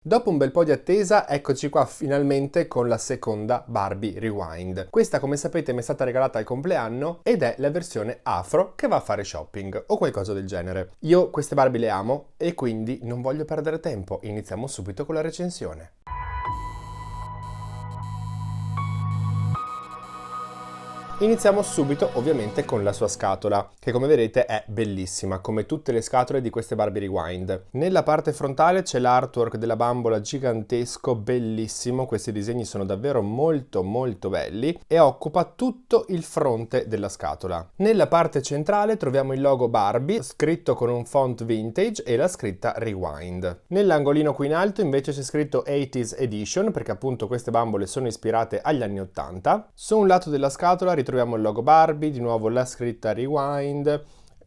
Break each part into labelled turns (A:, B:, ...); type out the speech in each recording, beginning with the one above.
A: Dopo un bel po' di attesa, eccoci qua finalmente con la seconda Barbie Rewind. Questa, come sapete, mi è stata regalata al compleanno ed è la versione afro che va a fare shopping o qualcosa del genere. Io queste Barbie le amo e quindi non voglio perdere tempo. Iniziamo subito con la recensione. Iniziamo subito ovviamente con la sua scatola, che come vedete è bellissima, come tutte le scatole di queste Barbie Rewind. Nella parte frontale c'è l'artwork della bambola gigantesco, bellissimo, questi disegni sono davvero molto belli e occupa tutto il fronte della scatola. Nella parte centrale troviamo il logo Barbie, scritto con un font vintage e la scritta Rewind. Nell'angolino qui in alto invece c'è scritto 80s Edition, perché appunto queste bambole sono ispirate agli anni 80. Su un lato della scatola troviamo il logo Barbie, di nuovo la scritta Rewind,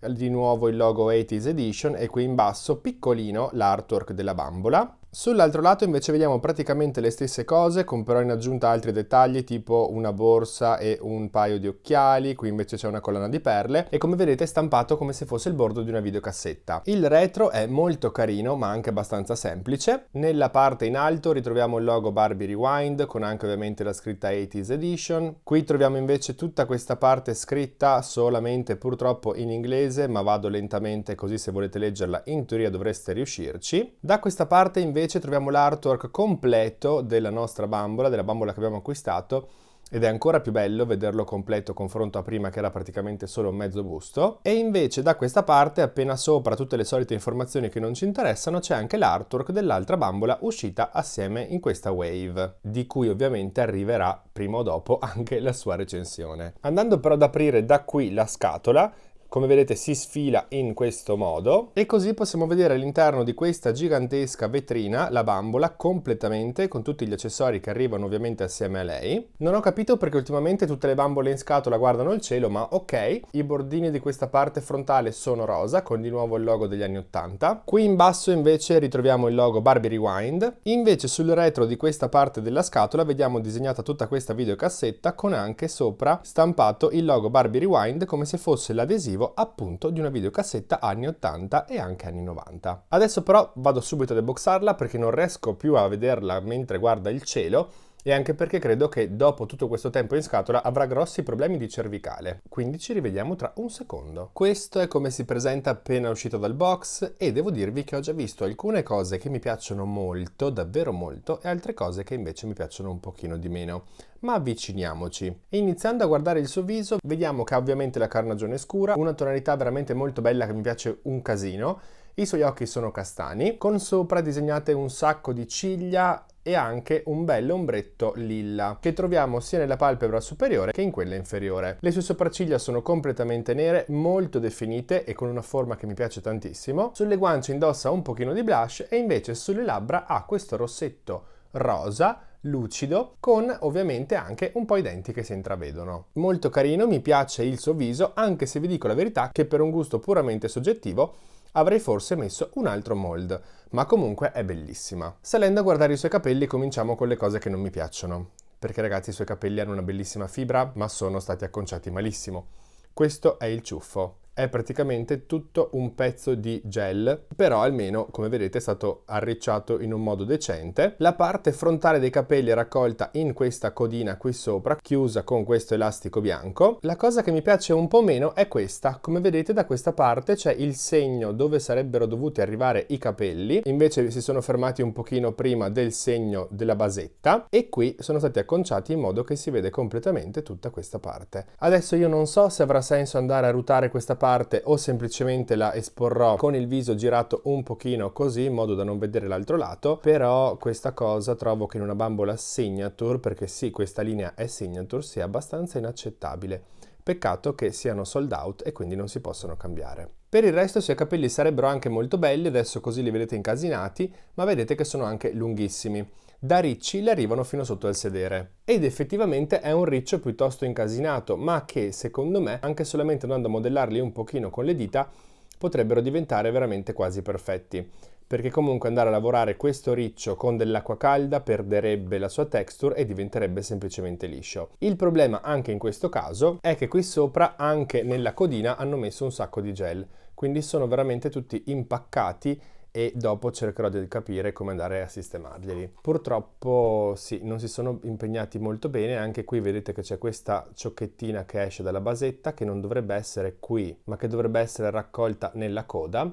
A: di nuovo il logo 80s Edition e qui in basso piccolino l'artwork della bambola. Sull'altro lato invece vediamo praticamente le stesse cose, con però in aggiunta altri dettagli tipo una borsa e un paio di occhiali, qui invece c'è una collana di perle e come vedete è stampato come se fosse il bordo di una videocassetta. Il retro è molto carino ma anche abbastanza semplice. Nella parte in alto ritroviamo il logo Barbie Rewind con anche ovviamente la scritta 80s Edition. Qui troviamo invece tutta questa parte scritta solamente purtroppo in inglese, ma vado lentamente così se volete leggerla in teoria dovreste riuscirci. Da questa parte invece troviamo l'artwork completo della nostra bambola, della bambola che abbiamo acquistato, ed è ancora più bello vederlo completo confronto a prima che era praticamente solo un mezzo busto. E invece da questa parte, appena sopra tutte le solite informazioni che non ci interessano, c'è anche l'artwork dell'altra bambola uscita assieme in questa wave, di cui ovviamente arriverà prima o dopo anche la sua recensione. Andando però ad aprire da qui la scatola, come vedete si sfila in questo modo e così possiamo vedere all'interno di questa gigantesca vetrina la bambola completamente con tutti gli accessori che arrivano ovviamente assieme a lei. Non ho capito perché ultimamente tutte le bambole in scatola guardano il cielo, ma ok, i bordini di questa parte frontale sono rosa con di nuovo il logo degli anni 80. Qui in basso invece ritroviamo il logo Barbie Rewind. Invece sul retro di questa parte della scatola vediamo disegnata tutta questa videocassetta con anche sopra stampato il logo Barbie Rewind come se fosse l'adesivo appunto di una videocassetta anni 80 e anche anni 90. Adesso però vado subito ad unboxarla perché non riesco più a vederla mentre guarda il cielo e anche perché credo che dopo tutto questo tempo in scatola avrà grossi problemi di cervicale. Quindi ci rivediamo tra un secondo. Questo è come si presenta appena uscito dal box e devo dirvi che ho già visto alcune cose che mi piacciono molto, davvero molto, e altre cose che invece mi piacciono un pochino di meno. Ma avviciniamoci. Iniziando a guardare il suo viso, vediamo che ha ovviamente la carnagione scura, una tonalità veramente molto bella che mi piace un casino. I suoi occhi sono castani, con sopra disegnate un sacco di ciglia e anche un bel ombretto lilla che troviamo sia nella palpebra superiore che in quella inferiore. Le sue sopracciglia sono completamente nere, molto definite e con una forma che mi piace tantissimo. Sulle guance indossa un pochino di blush e invece sulle labbra ha questo rossetto rosa lucido con ovviamente anche un po' i denti che si intravedono. Molto carino, mi piace il suo viso, anche se vi dico la verità che per un gusto puramente soggettivo avrei forse messo un altro mold, ma comunque è bellissima. Salendo a guardare i suoi capelli cominciamo con le cose che non mi piacciono, perché ragazzi i suoi capelli hanno una bellissima fibra, ma sono stati acconciati malissimo. Questo è il ciuffo. È praticamente tutto un pezzo di gel, però almeno, come vedete, è stato arricciato in un modo decente. La parte frontale dei capelli è raccolta in questa codina qui sopra, chiusa con questo elastico bianco. La cosa che mi piace un po' meno è questa. Come vedete da questa parte c'è il segno dove sarebbero dovuti arrivare i capelli, invece si sono fermati un pochino prima del segno della basetta e qui sono stati acconciati in modo che si vede completamente tutta questa parte. Adesso io non so se avrà senso andare a ruotare questa parte o semplicemente la esporrò con il viso girato un pochino così in modo da non vedere l'altro lato, però questa cosa trovo che in una bambola signature, perché sì questa linea è signature, sia abbastanza inaccettabile. Peccato che siano sold out e quindi non si possono cambiare. Per il resto i suoi capelli sarebbero anche molto belli, adesso così li vedete incasinati, ma vedete che sono anche lunghissimi. Da ricci le arrivano fino sotto al sedere. Ed effettivamente è un riccio piuttosto incasinato, ma che secondo me, anche solamente andando a modellarli un pochino con le dita, potrebbero diventare veramente quasi perfetti. Perché comunque andare a lavorare questo riccio con dell'acqua calda perderebbe la sua texture e diventerebbe semplicemente liscio. Il problema anche in questo caso è che qui sopra, anche nella codina, hanno messo un sacco di gel, quindi sono veramente tutti impaccati e dopo cercherò di capire come andare a sistemarglieli. Purtroppo sì, non si sono impegnati molto bene, anche qui vedete che c'è questa ciochettina che esce dalla basetta che non dovrebbe essere qui, ma che dovrebbe essere raccolta nella coda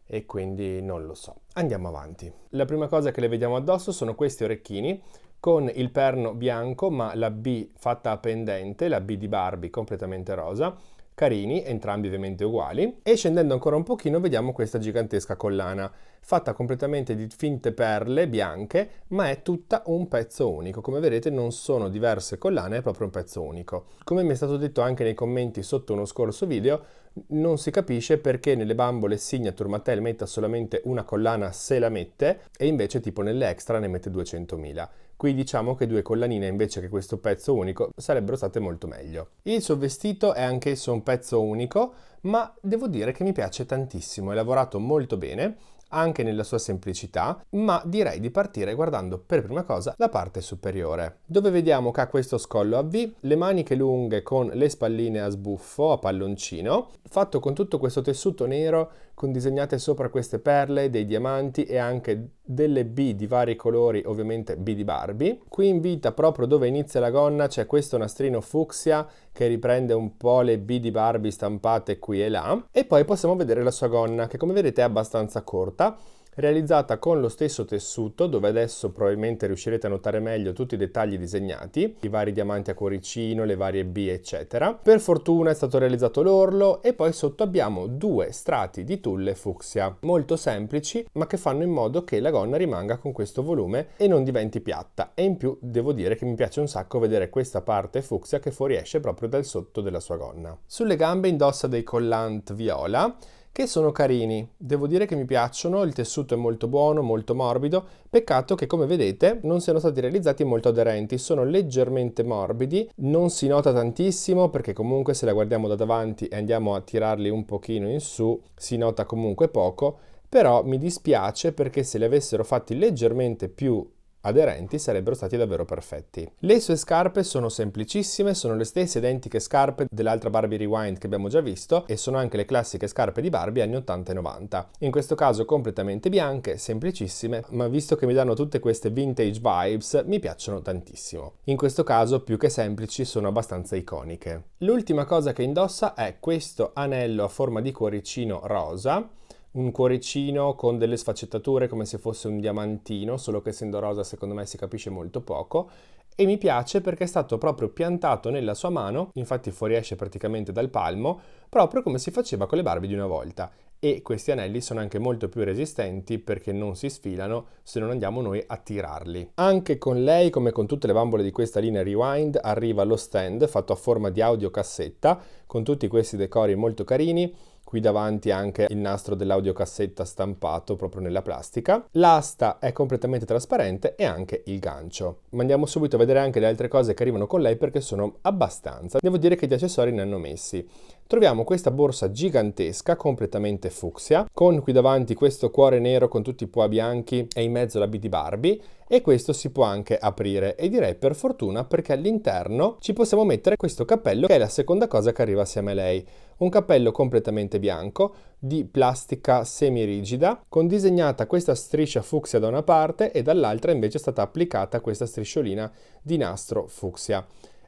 A: e quindi non lo so. Andiamo avanti. La prima cosa che le vediamo addosso sono questi orecchini con il perno bianco ma la B fatta a pendente, la B di Barbie completamente rosa. Carini, entrambi ovviamente uguali, e scendendo ancora un pochino vediamo questa gigantesca collana, fatta completamente di finte perle bianche, ma è tutta un pezzo unico. Come vedete non sono diverse collane, è proprio un pezzo unico. Come mi è stato detto anche nei commenti sotto uno scorso video, non si capisce perché nelle bambole Signature Mattel metta solamente una collana se la mette, e invece tipo nelle extra ne mette 200.000. Qui diciamo che 2 collanine invece che questo pezzo unico sarebbero state molto meglio. Il suo vestito è anch'esso un pezzo unico, ma devo dire che mi piace tantissimo, è lavorato molto bene, anche nella sua semplicità, ma direi di partire guardando per prima cosa la parte superiore, dove vediamo che ha questo scollo a V, le maniche lunghe con le spalline a sbuffo, a palloncino, fatto con tutto questo tessuto nero con disegnate sopra queste perle, dei diamanti e anche delle B di vari colori, ovviamente B di Barbie. Qui in vita, proprio dove inizia la gonna, c'è questo nastrino fucsia che riprende un po' le B di Barbie stampate qui e là. E poi possiamo vedere la sua gonna, che come vedete è abbastanza corta, realizzata con lo stesso tessuto, dove adesso probabilmente riuscirete a notare meglio tutti i dettagli disegnati, i vari diamanti a cuoricino, le varie B eccetera. Per fortuna è stato realizzato l'orlo e poi sotto abbiamo 2 strati di tulle fucsia, molto semplici ma che fanno in modo che la gonna rimanga con questo volume e non diventi piatta, e in più devo dire che mi piace un sacco vedere questa parte fucsia che fuoriesce proprio dal sotto della sua gonna. Sulle gambe indossa dei collant viola che sono carini, devo dire che mi piacciono, il tessuto è molto buono, molto morbido, peccato che come vedete non siano stati realizzati molto aderenti, sono leggermente morbidi, non si nota tantissimo perché comunque se la guardiamo da davanti e andiamo a tirarli un pochino in su si nota comunque poco, però mi dispiace perché se li avessero fatti leggermente più aderenti sarebbero stati davvero perfetti. Le sue scarpe sono semplicissime, sono le stesse identiche scarpe dell'altra Barbie Rewind che abbiamo già visto e sono anche le classiche scarpe di Barbie anni 80 e 90. In questo caso completamente bianche, semplicissime, ma visto che mi danno tutte queste vintage vibes, mi piacciono tantissimo. In questo caso più che semplici sono abbastanza iconiche. L'ultima cosa che indossa è questo anello a forma di cuoricino rosa, un cuoricino con delle sfaccettature come se fosse un diamantino, solo che essendo rosa secondo me si capisce molto poco, e mi piace perché è stato proprio piantato nella sua mano, infatti fuoriesce praticamente dal palmo, proprio come si faceva con le Barbie di una volta. E questi anelli sono anche molto più resistenti perché non si sfilano se non andiamo noi a tirarli. Anche con lei, come con tutte le bambole di questa linea Rewind, arriva lo stand fatto a forma di audiocassetta con tutti questi decori molto carini. Qui davanti anche il nastro dell'audiocassetta stampato proprio nella plastica. L'asta è completamente trasparente e anche il gancio. Ma andiamo subito a vedere anche le altre cose che arrivano con lei perché sono abbastanza. Devo dire che di accessori ne hanno messi. Troviamo questa borsa gigantesca, completamente fucsia, con qui davanti questo cuore nero con tutti i pois bianchi e in mezzo la B di Barbie, e questo si può anche aprire, e direi per fortuna perché all'interno ci possiamo mettere questo cappello che è la seconda cosa che arriva assieme a lei. Un cappello completamente bianco, di plastica semirigida, con disegnata questa striscia fucsia da una parte e dall'altra invece è stata applicata questa strisciolina di nastro fucsia.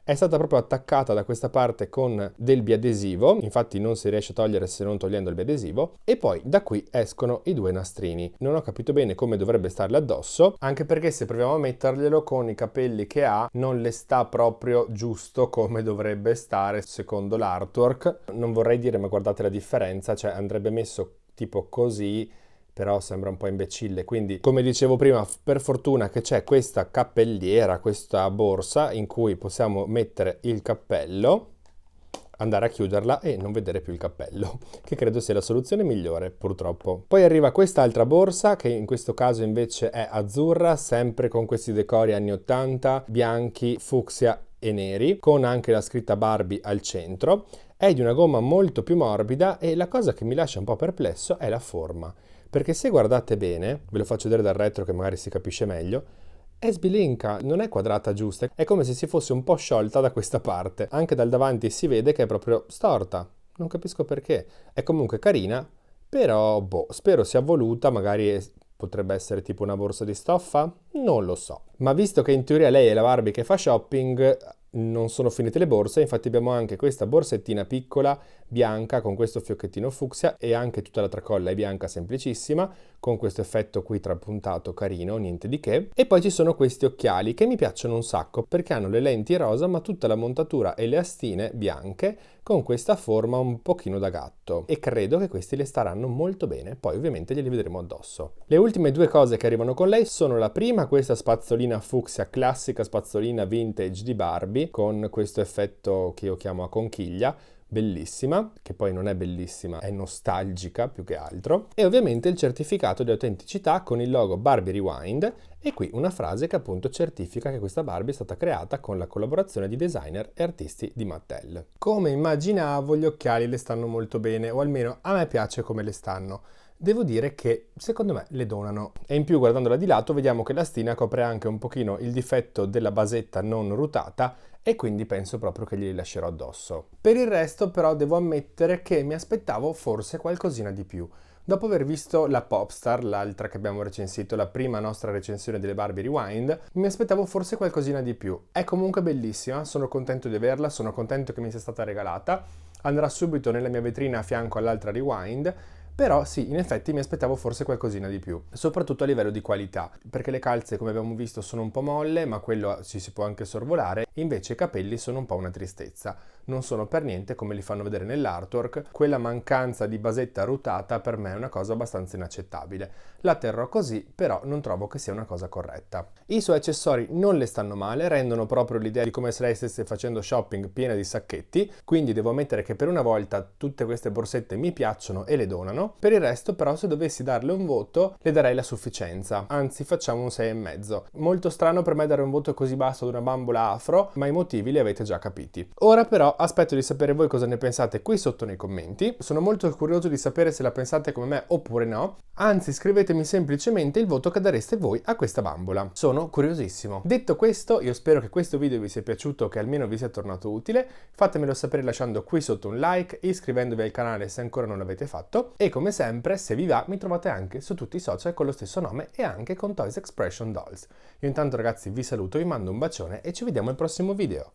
A: È stata proprio attaccata da questa parte con del biadesivo, infatti non si riesce a togliere se non togliendo il biadesivo, e poi da qui escono i 2 nastrini. Non ho capito bene come dovrebbe starle addosso, anche perché se proviamo a metterglielo con i capelli che ha non le sta proprio giusto come dovrebbe stare secondo l'artwork. Non vorrei dire, ma guardate la differenza, cioè andrebbe messo tipo così, però sembra un po' imbecille, quindi come dicevo prima, per fortuna che c'è questa cappelliera, questa borsa in cui possiamo mettere il cappello, andare a chiuderla e non vedere più il cappello, che credo sia la soluzione migliore purtroppo. Poi arriva quest'altra borsa che in questo caso invece è azzurra, sempre con questi decori anni 80, bianchi, fucsia e neri, con anche la scritta Barbie al centro. È di una gomma molto più morbida e la cosa che mi lascia un po' perplesso è la forma. Perché se guardate bene, ve lo faccio vedere dal retro che magari si capisce meglio, è sbilenca, non è quadrata giusta, è come se si fosse un po' sciolta da questa parte. Anche dal davanti si vede che è proprio storta, non capisco perché. È comunque carina, però boh, spero sia voluta, magari potrebbe essere tipo una borsa di stoffa, non lo so. Ma visto che in teoria lei è la Barbie che fa shopping, non sono finite le borse, infatti abbiamo anche questa borsettina piccola bianca con questo fiocchettino fucsia e anche tutta la tracolla è bianca semplicissima con questo effetto qui trapuntato carino, niente di che. E poi ci sono questi occhiali che mi piacciono un sacco perché hanno le lenti rosa ma tutta la montatura e le astine bianche con questa forma un pochino da gatto e credo che questi le staranno molto bene, poi ovviamente glieli vedremo addosso. Le ultime due cose che arrivano con lei sono la prima, questa spazzolina fucsia, classica spazzolina vintage di Barbie con questo effetto che io chiamo a conchiglia, bellissima, che poi non è bellissima, è nostalgica più che altro, e ovviamente il certificato di autenticità con il logo Barbie Rewind e qui una frase che appunto certifica che questa Barbie è stata creata con la collaborazione di designer e artisti di Mattel. Come immaginavo, gli occhiali le stanno molto bene, o almeno a me piace come le stanno. Devo dire che secondo me le donano. E in più guardandola di lato vediamo che l'astina copre anche un pochino il difetto della basetta non rutata e quindi penso proprio che glieli lascerò addosso. Per il resto però devo ammettere che mi aspettavo forse qualcosina di più. Dopo aver visto la Popstar, l'altra che abbiamo recensito, la prima nostra recensione delle Barbie Rewind, mi aspettavo forse qualcosina di più. È comunque bellissima, sono contento di averla, sono contento che mi sia stata regalata. Andrà subito nella mia vetrina a fianco all'altra Rewind. Però sì, in effetti mi aspettavo forse qualcosina di più, soprattutto a livello di qualità, perché le calze come abbiamo visto sono un po' molle, ma quello ci si può anche sorvolare, invece i capelli sono un po' una tristezza, non sono per niente come li fanno vedere nell'artwork, quella mancanza di basetta rutata per me è una cosa abbastanza inaccettabile. La terrò così, però non trovo che sia una cosa corretta. I suoi accessori non le stanno male, rendono proprio l'idea di come se lei stesse facendo shopping piena di sacchetti, quindi devo ammettere che per una volta tutte queste borsette mi piacciono e le donano. Per il resto però se dovessi darle un voto le darei la sufficienza, anzi facciamo un 6,5. Molto strano per me dare un voto così basso ad una bambola afro, ma i motivi li avete già capiti. Ora però aspetto di sapere voi cosa ne pensate qui sotto nei commenti, sono molto curioso di sapere se la pensate come me oppure no, anzi scrivetemi semplicemente il voto che dareste voi a questa bambola, sono curiosissimo. Detto questo io spero che questo video vi sia piaciuto, che almeno vi sia tornato utile, fatemelo sapere lasciando qui sotto un like, iscrivendovi al canale se ancora non l'avete fatto e come sempre, se vi va, mi trovate anche su tutti i social con lo stesso nome e anche con Toys Expression Dolls. Io intanto ragazzi vi saluto, vi mando un bacione e ci vediamo al prossimo video.